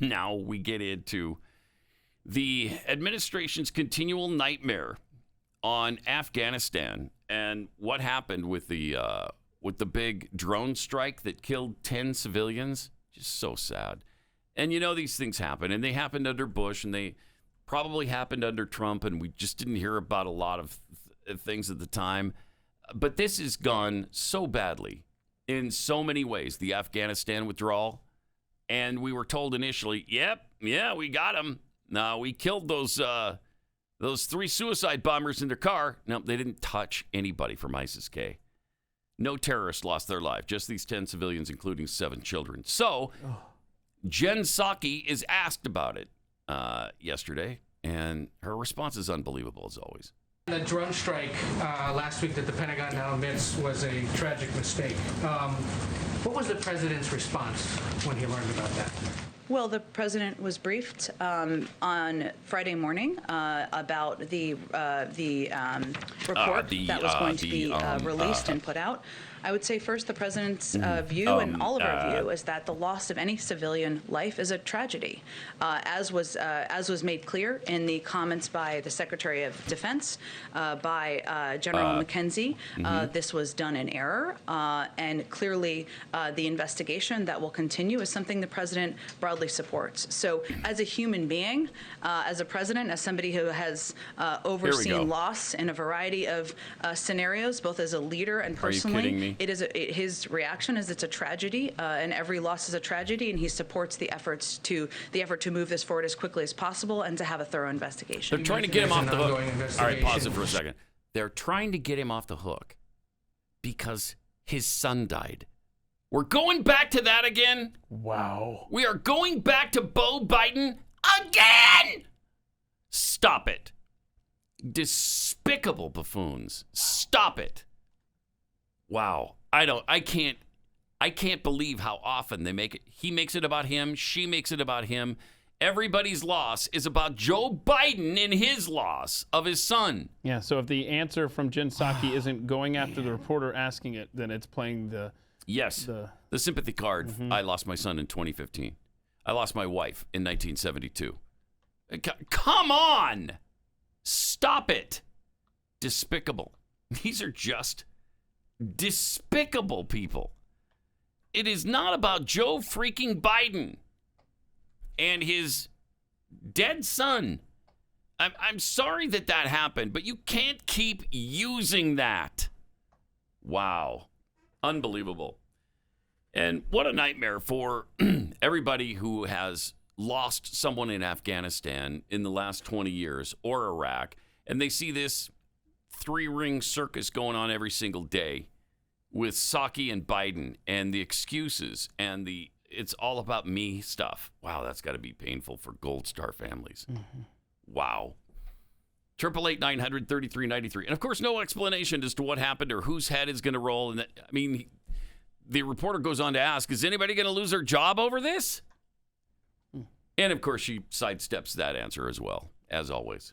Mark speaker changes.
Speaker 1: now we get into the administration's continual nightmare on Afghanistan and what happened with the big drone strike that killed 10 civilians. Just so sad. And you know these things happen, and they happened under Bush, and they probably happened under Trump, and we just didn't hear about a lot of things at the time. But this has gone so badly in so many ways, the Afghanistan withdrawal. And we were told initially, we got them. No, we killed those 3 suicide bombers in their car. No, they didn't touch anybody from ISIS-K. No terrorists lost their life, just these 10 civilians, including 7 children. So Jen Psaki is asked about it yesterday, and her response is unbelievable, as always.
Speaker 2: The drone strike last week that the Pentagon now admits was a tragic mistake. What was the president's response when he learned about that?
Speaker 3: Well, the president was briefed on Friday morning about the report that was going to be released and put out. I would say first the president's view and all of our view is that the loss of any civilian life is a tragedy, as was made clear in the comments by the Secretary of Defense, by General McKenzie. This was done in error, and clearly the investigation that will continue is something the president broadly supports. So as a human being, as a president, as somebody who has overseen loss in a variety of scenarios, both as a leader and personally,
Speaker 1: Are you kidding me?
Speaker 3: It is his reaction is it's a tragedy, and every loss is a tragedy, and he supports the effort to move this forward as quickly as possible and to have a thorough investigation.
Speaker 1: They're trying to get him off the hook. All right, pause it for a second. They're trying to get him off the hook because his son died. We're going back to that again?
Speaker 4: Wow.
Speaker 1: We are going back to Beau Biden again! Stop it. Despicable buffoons. Stop it. Wow. I can't believe how often they make it. He makes it about him. She makes it about him. Everybody's loss is about Joe Biden and his loss of his son.
Speaker 4: Yeah, so if the answer from Jen Psaki isn't going after the reporter asking it, then it's playing the...
Speaker 1: Yes, the sympathy card. I lost my son in 2015. I lost my wife in 1972. Come on! Stop it. Despicable. These are just despicable people. It is not about Joe freaking Biden and his dead son. I'm sorry that happened, but you can't keep using that. Wow. Unbelievable. And what a nightmare for everybody who has lost someone in Afghanistan in the last 20 years or Iraq, and they see this 3-ring circus going on every single day with Psaki and Biden and the excuses and the it's all about me stuff. Wow, that's got to be painful for Gold Star families. Wow. 888-900-3393. And, of course, no explanation as to what happened or whose head is going to roll. And I mean, the reporter goes on to ask, is anybody going to lose their job over this? And, of course, she sidesteps that answer as well, as always.